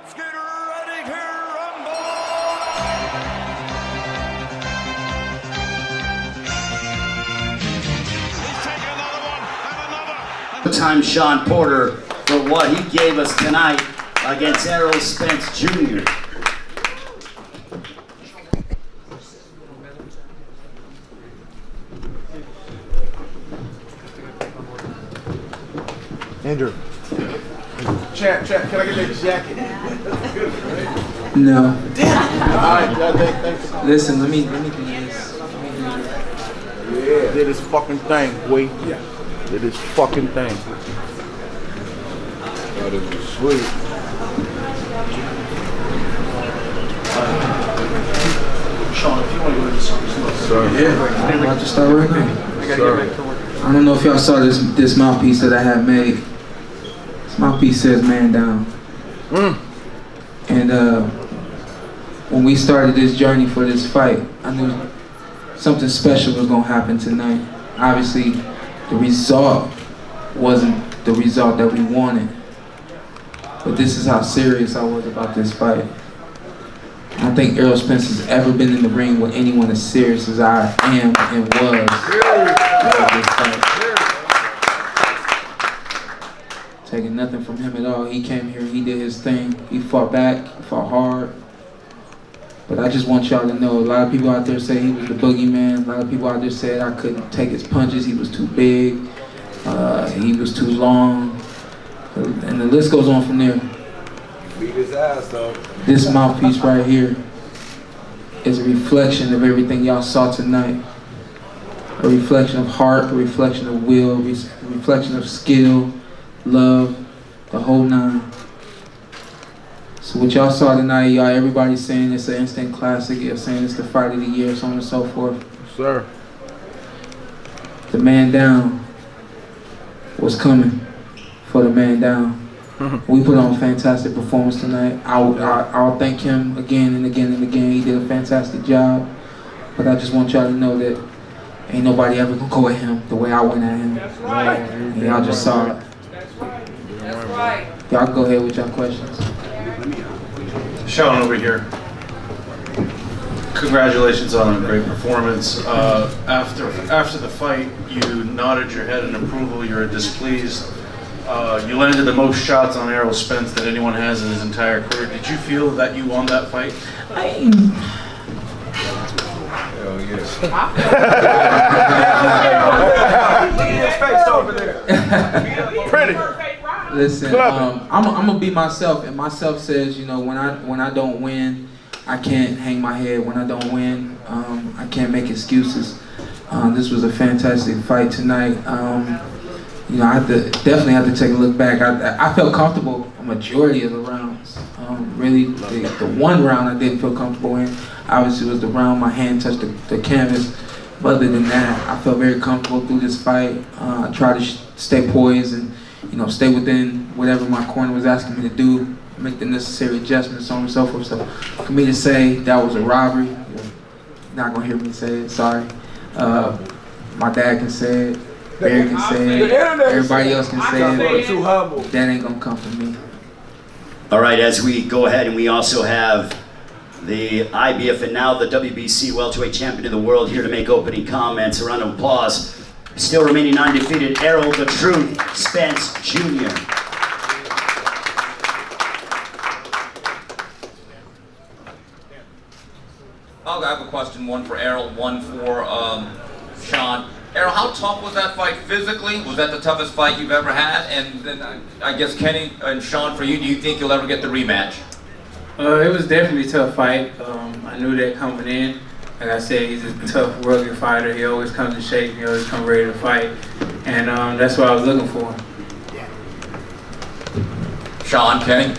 Let's get ready to rumble! He's taking another one and another. Time Sean Porter for what he gave us tonight against Errol Spence Jr. Andrew. Champ, can I get that jacket? No. Alright, thanks. Listen, let me do this. Yeah. Did his fucking thing, boy. Yeah. Did his fucking thing. That is sweet. Sean, if you want to go into something, Sir. Yeah, I'm about to start right now. I gotta get back to work. I don't know if y'all saw this mouthpiece that I had made. This mouthpiece says "Man Down." And when we started this journey for this fight, I knew something special was gonna happen tonight. Obviously, the result wasn't the result that we wanted, but this is how serious I was about this fight. I don't think Errol Spence has ever been in the ring with anyone as serious as I am and was about this fight. Taking nothing from him at all. He came here, he did his thing. He fought back, he fought hard. But I just want y'all to know, a lot of people out there say he was the boogeyman. A lot of people out there said I couldn't take his punches, he was too big, he was too long. And the list goes on from there. Beat his ass though. This mouthpiece right here is a reflection of everything y'all saw tonight. A reflection of heart, a reflection of will, a reflection of skill, love, the whole nine. So what y'all saw tonight, y'all, everybody's saying it's an instant classic, you're saying it's the fight of the year, so on and so forth. Sir. The man down was coming for the man down. We put on a fantastic performance tonight. I'll thank him again and again and again. He did a fantastic job. But I just want y'all to know that ain't nobody ever gonna go at him the way I went at him. That's right. And y'all just saw it. That's right. That's right. Y'all can go ahead with your questions. Sean over here. Congratulations on a great performance. After the fight, you nodded your head in approval. You were displeased. You landed the most shots on Errol Spence that anyone has in his entire career. Did you feel that you won that fight? Hell yes. Look at his face over there. Pretty. Listen, I'm gonna be myself, and myself says, you know, when I don't win, I can't hang my head. When I don't win, I can't make excuses. This was a fantastic fight tonight. You know, I definitely have to take a look back. I felt comfortable a majority of the rounds. Really, the one round I didn't feel comfortable in. Obviously, was the round my hand touched the canvas. But other than that, I felt very comfortable through this fight. I tried to stay poised and, you know, stay within whatever my corner was asking me to do, make the necessary adjustments, so on and so forth. So for me to say that was a robbery, you're not gonna hear me say it. Sorry. My dad can say it. Barry can say it, everybody else can say it, that ain't gonna come from me. All right, as we go ahead, and we also have the IBF and now the WBC welterweight champion of the world here to make opening comments. A round of applause. Still remaining undefeated, Errol the Truth Spence Jr. I have a question, one for Errol, one for Sean. Errol, how tough was that fight physically? Was that the toughest fight you've ever had? And then I guess Kenny and Sean, for you, do you think you'll ever get the rematch? It was definitely a tough fight. I knew that coming in. Like I said, he's a tough, rugged fighter. He always comes in shape. He always comes ready to fight. And that's what I was looking for. Sean, Kenny?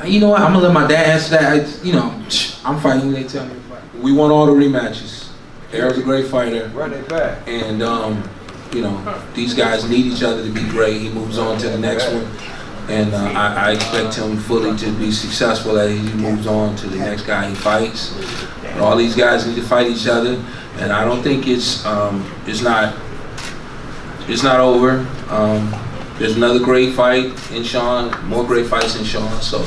You know what, I'm gonna let my dad answer that. You know, I'm fighting when they tell me to fight. We want all the rematches. Errol's a great fighter. Run it back. And, you know, these guys need each other to be great. He moves on to the next one. And I expect him fully to be successful as he moves on to the next guy he fights. But all these guys need to fight each other. And I don't think it's not over. there's another great fight in Sean, more great fights in Sean. So,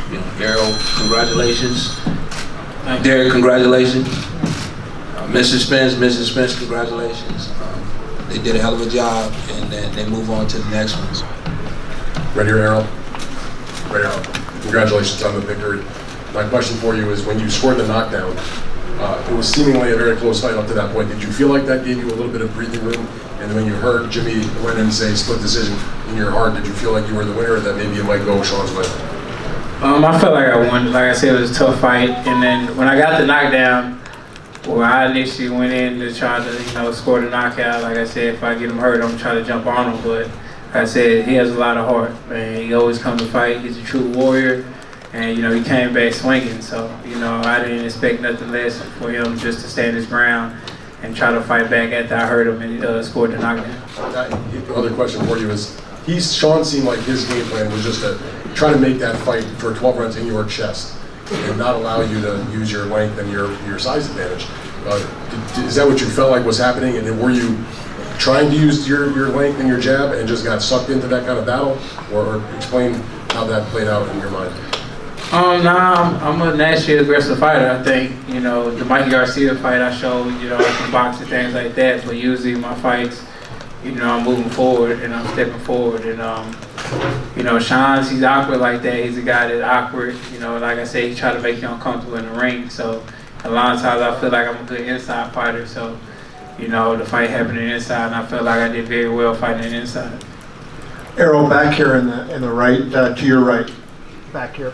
you know, Errol, congratulations. Derek, congratulations. Mrs. Spence, congratulations. They did a hell of a job, and then they move on to the next ones. Ready, Errol? Ready, Errol. Congratulations on the victory. My question for you is, when you scored the knockdown, it was seemingly a very close fight up to that point. Did you feel like that gave you a little bit of breathing room? And when you heard Jimmy went in and say split decision in your heart, did you feel like you were the winner, or that maybe it might go Sean's way? I felt like I won. Like I said, it was a tough fight. And then when I got the knockdown, well, I initially went in to try to, you know, score the knockout. Like I said, if I get him hurt, I'm gonna try to jump on him. But like I said, he has a lot of heart, man. He always comes to fight. He's a true warrior. And, you know, he came back swinging. So, you know, I didn't expect nothing less for him just to stand his ground and try to fight back after I hurt him and scored the knockdown. The other question for you is, Sean seemed like his game plan was just to try to make that fight for 12 rounds in your chest and not allow you to use your length and your size advantage. Is that what you felt like was happening? And then were you trying to use your length and your jab and just got sucked into that kind of battle? Or explain how that played out in your mind. Nah, I'm a naturally aggressive fighter. I think, you know, the Mikey Garcia fight I showed, you know, I can box and things like that, but usually my fights, you know, I'm moving forward and I'm stepping forward. And, you know, Sean's, he's awkward like that. He's a guy that's awkward. You know, like I said, he try to make you uncomfortable in the ring. So a lot of times I feel like I'm a good inside fighter. So, you know, the fight happened inside, and I felt like I did very well fighting inside. Errol, back here in the right, to your right, back here.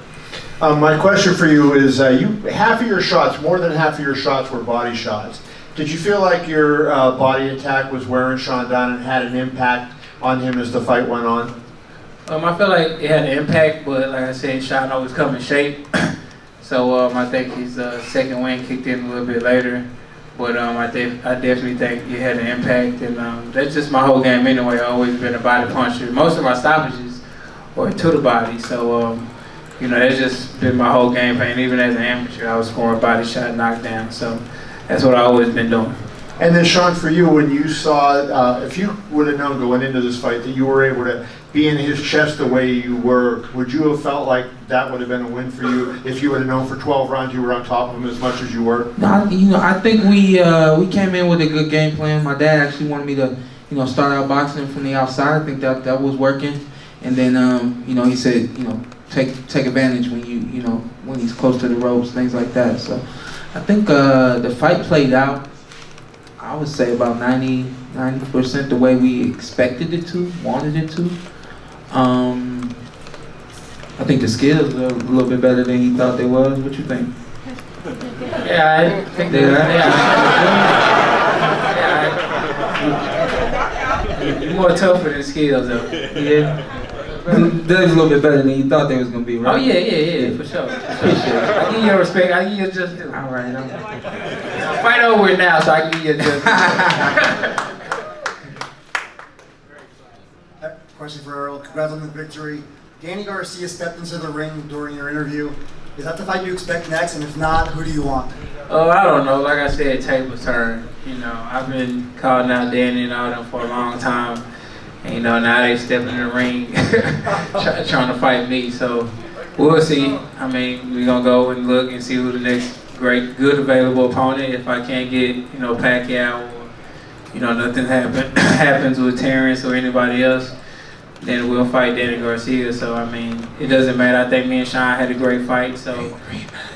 My question for you is, half of your shots, more than half of your shots were body shots. Did you feel like your body attack was wearing Sean down and had an impact on him as the fight went on? I feel like it had an impact, but like I said, Sean always come in shape. So I think his second win kicked in a little bit later. But I definitely think it had an impact, and that's just my whole game anyway. I've always been a body puncher. Most of my stoppages were to the body, so you know, that's just been my whole game plan. Even as an amateur, I was scoring body shot, knockdown. So that's what I've always been doing. And then Sean, for you, when you saw, if you would have known going into this fight that you were able to be in his chest the way you were, would you have felt like that would have been a win for you if you would have known for 12 rounds you were on top of him as much as you were? No, you know, I think we came in with a good game plan. My dad actually wanted me to, you know, start out boxing from the outside. I think that was working. And then, you know, he said, you know, take advantage when you know, when he's close to the ropes, things like that. So I think the fight played out, I would say about 90% the way we expected it to, wanted it to. I think the skills are a little bit better than he thought they was. What you think? Yeah, I think you're more tougher than skills, though. Yeah. They're a little bit better than you thought they was gonna be, right? Oh yeah, for sure. I give you your respect. I give you just due. All right. Fight over it now, so I give you just due. Question for Errol. Congrats on the victory. Danny Garcia stepped into the ring during your interview. Is that the fight you expect next? And if not, who do you want? Oh, I don't know. Like I said, tables turn. You know, I've been calling out Danny and all them for a long time. And, you know, now they step in the ring trying to fight me. So we'll see. I mean, we're going to go and look and see who the next good available opponent. If I can't get, you know, Pacquiao or, you know, nothing happens with Terrence or anybody else, then we'll fight Danny Garcia. So, I mean, it doesn't matter. I think me and Sean had a great fight. So,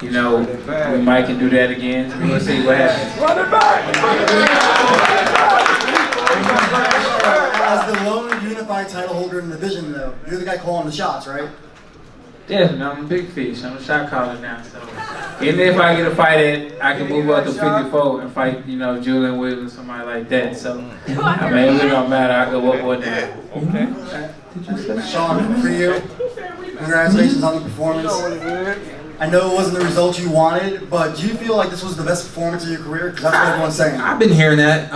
you know, we might can do that again. We'll see what happens. Run it back! As the lone unified title holder in the division, though, you're the guy calling the shots, right? Definitely, I'm a big fish. I'm a shot caller now. So even if I get a fight I can move up to 54 and fight, you know, Julian Williams or somebody like that. So I mean, it don't matter. I go up or down. Okay. Sean, for you, congratulations on the performance. I know it wasn't the result you wanted, but do you feel like this was the best performance of your career? Because that's what everyone's saying. I've been hearing that.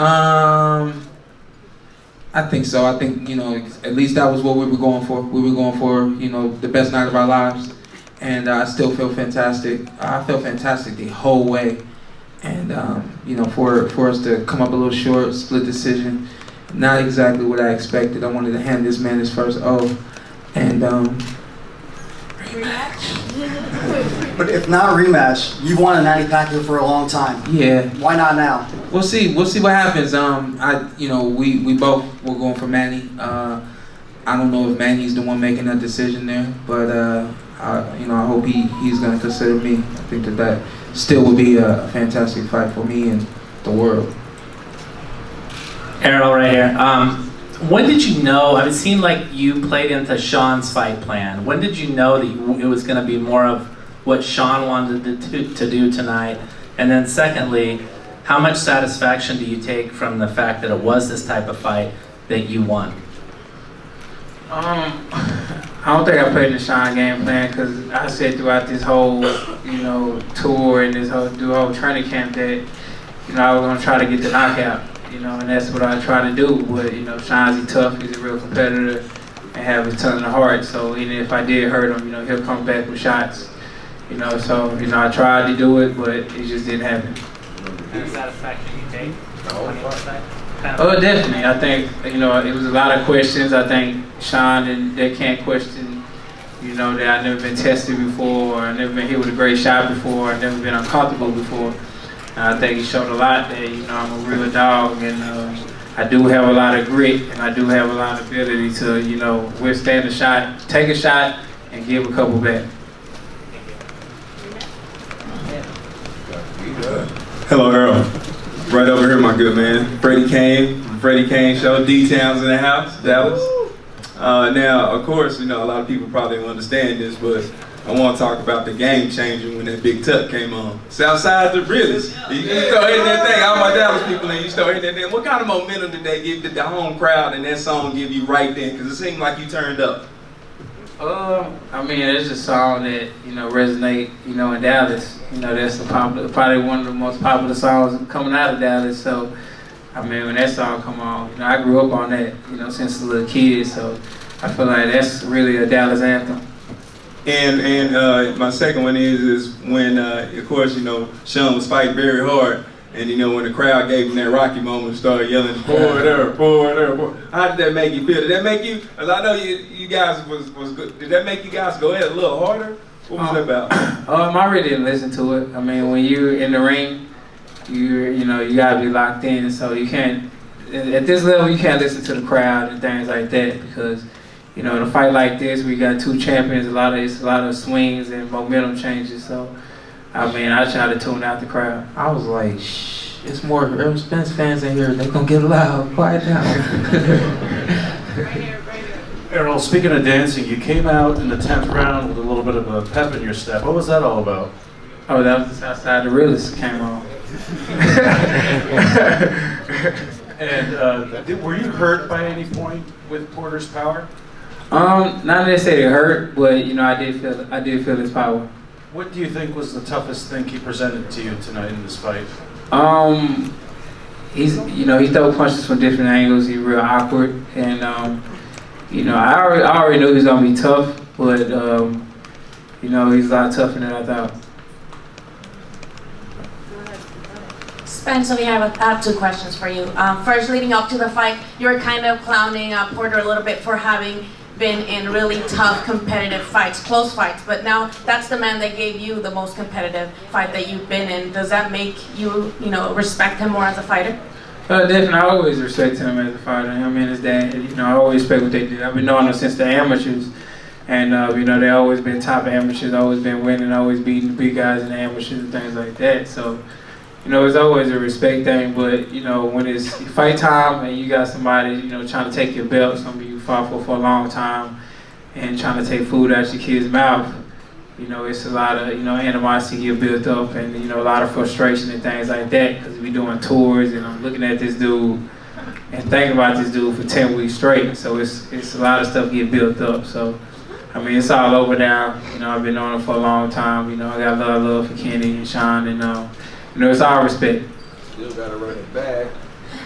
I think so. I think, you know, at least that was what we were going for. We were going for, you know, the best night of our lives. And I still feel fantastic. I felt fantastic the whole way. And, you know, for us to come up a little short, split decision, not exactly what I expected. I wanted to hand this man his first O, and rematch. But if not rematch, you've wanted Manny Pacquiao for a long time. Yeah. Why not now? We'll see. We'll see what happens. We both were going for Manny. I don't know if Manny's the one making that decision there, but I hope he's going to consider me. I think that still would be a fantastic fight for me and the world. Errol, right here. When did you know? It seemed like you played into Sean's fight plan. When did you know that it was going to be more of what Sean wanted to do tonight? And then secondly, how much satisfaction do you take from the fact that it was this type of fight that you won? I don't think I played in the Sean game plan because I said throughout this whole, tour and this whole training camp that, I was gonna try to get the knockout, and that's what I try to do. But Sean's tough, he's a real competitor, and have a ton of heart. So even if I did hurt him, he'll come back with shots. So I tried to do it, but it just didn't happen. And the satisfaction you take on the other side? Oh, definitely. I think, it was a lot of questions. I think Sean, and they can't question, that I've never been tested before, or I've never been hit with a great shot before, or I've never been uncomfortable before. And I think he showed a lot that, I'm a real dog, and I do have a lot of grit, and I do have a lot of ability to, withstand a shot, take a shot, and give a couple back. Hello, Earl. Right over here, my good man. Freddie Kane Show, D-Town's in the house, Dallas. Now, of course, a lot of people probably don't understand this, but I want to talk about the game changing when that big tuck came on. Southside's the realest. You start hitting that thing, all my Dallas people, and you start hitting that thing. What kind of momentum did they give the home crowd and that song give you right then? Because it seemed like you turned up. It's a song that, resonate, in Dallas. That's probably one of the most popular songs coming out of Dallas. So, when that song come on, I grew up on that, since a little kid. So, I feel like that's really a Dallas anthem. And my second one is when, of course, Sean was fighting very hard. And when the crowd gave him that Rocky moment, started yelling, forward there, forward there, forward. How did that make you feel? Did that make you, as I know you guys was good, did that make you guys go ahead a little harder? What was that about? I really didn't listen to it. When you're in the ring, you gotta be locked in. So you can't, at this level, you can't listen to the crowd and things like that because, in a fight like this, we got two champions, it's a lot of swings and momentum changes. So. I try to tune out the crowd. I was like, shh, it's more Errol Spence fans in here. They're going to get loud. Quiet down. Errol, speaking of dancing, you came out in the 10th round with a little bit of a pep in your step. What was that all about? Oh, that was the Southside the realest came on. And were you hurt by any point with Porter's power? Not necessarily hurt, but I did feel his power. What do you think was the toughest thing he presented to you tonight in this fight? He throw punches from different angles. He's real awkward, and I already knew he was gonna be tough, but he's a lot tougher than I thought. Spence, I have two questions for you. First, leading up to the fight, you were kind of clowning Porter a little bit for having been in really tough competitive fights, close fights, but now that's the man that gave you the most competitive fight that you've been in. Does that make you, respect him more as a fighter? Definitely, I always respect him as a fighter. Him and his dad, I always respect what they do. I've been knowing them since the amateurs, and they always been top amateurs, always been winning, always beating the big guys in the amateurs and things like that. So, it's always a respect thing, but, when it's fight time and you got somebody, trying to take your belt, somebody you fought for a long time, and trying to take food out your kid's mouth, it's a lot of, animosity get built up and, a lot of frustration and things like that, because we doing tours and I'm looking at this dude and thinking about this dude for 10 weeks straight, so it's a lot of stuff get built up, so, it's all over now, I've been on it for a long time, I got a lot of love for Kenny and Sean, and, it's all respect. Still gotta run it back.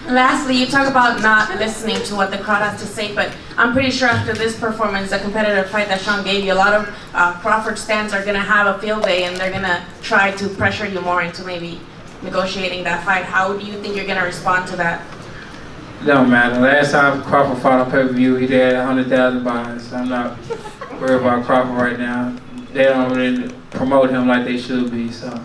Lastly, you talk about not listening to what the crowd has to say, but I'm pretty sure after this performance, the competitive fight that Sean gave you, a lot of Crawford stands are going to have a field day and they're going to try to pressure you more into maybe negotiating that fight. How do you think you're going to respond to that? It don't matter. Last time Crawford fought on pay-per-view, he had 100,000 buys. I'm not worried about Crawford right now. They don't really promote him like they should be, so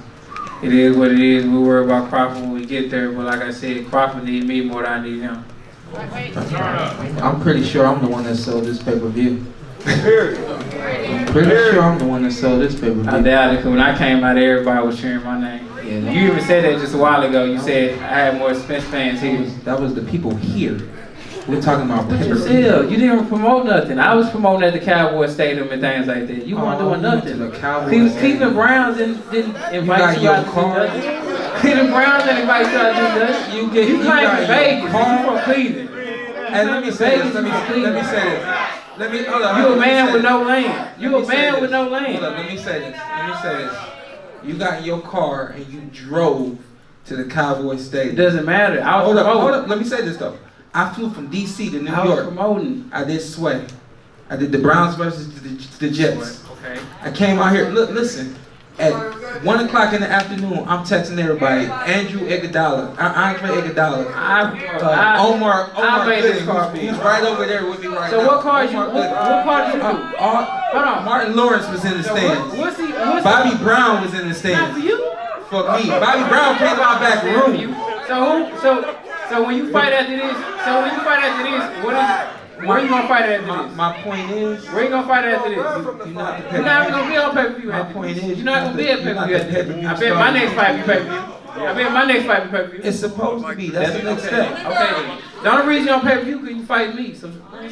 it is what it is. We worry about Crawford when we get there, but like I said, Crawford needs me more than I need him. I'm pretty sure I'm the one that sold this pay-per-view. I'm pretty sure I'm the one that sold this pay-per-view. I doubt it, because when I came out, everybody was cheering my name. Yeah, You even said that just a while ago. You said I had more Spence fans here. That was the people here. We're talking about But you pay-per-view. still, you didn't promote nothing. I was promoting at the Cowboy Stadium and things like that. You weren't doing nothing. Cleveland Browns didn't invite you out to do nothing. Cleveland Browns didn't invite you out to do nothing. You claim to Vegas. You from Cleveland. And let me say this. Let me say this. Hold on. You a man with no land. You a man with no land. Hold on. Let me say this. You got in your car and you drove to the Cowboy Stadium. It doesn't matter. Hold up. Let me say this though. I flew from DC to New York. I was promoting. I did Sway. I did the Browns versus the Jets. Okay. I came out here. Look, listen. At 1 o'clock in the afternoon, I'm texting everybody. Andrew Iguodala, Andre Iguodala, Omar Gooding, he's right over there with me right now. So what car did you do? Hold on. Martin Lawrence was in the stands. Bobby Brown was in the stands. For you? For me. Bobby Brown came to my back room. So when you fight after this, where you gonna fight after this? My point is, where you gonna fight after this? You're not even gonna be on pay-per-view after this. You're not gonna be at pay-per-view after this. I bet my next fight be pay-per-view. It's supposed to be. That's the next step. Okay. The only reason you're on pay-per-view because you fight me. So sit down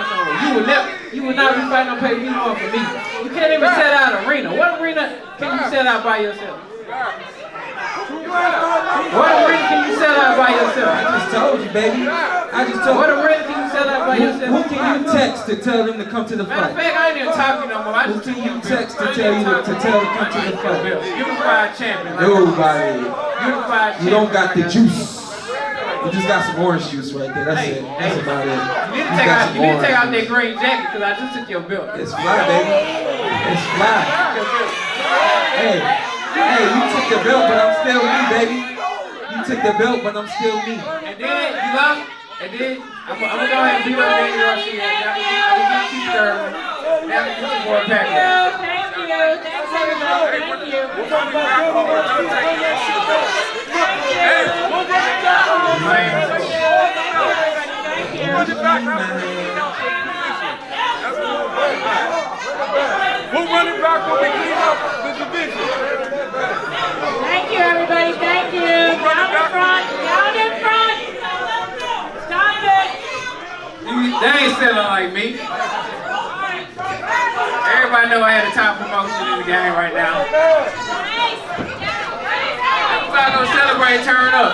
somewhere. You would not be fighting on pay-per-view more for me. You can't even set out an arena. What arena can you set out by yourself? What arena can you sell out by yourself? I just told you, baby. What arena can you sell out by yourself? Who can you text to tell them to come to the fight? Matter of fact, I ain't even talking no more. Who can you text to tell them to come to the fight? Unified champion. Nobody. Unified champion. You don't got the juice. You just got some orange juice right there. That's it. That's about it. You need to take out that green jacket because I just took your belt. It's fly, baby. It's fly. Hey, you took the belt, but I'm still me, baby. You took the belt, but I'm still me. And then, you love, and then, I'm gonna go ahead and beat up Danny Garcia. I'm gonna keep her. Thank you. Thanks, everybody. Thank you. We'll run it back when we clean up the division. Thank you, everybody. Thank you. Down in front. Down in front. Stop it. They ain't selling like me. Everybody know I had a top promotion in the game right now. Everybody gonna celebrate, turn up.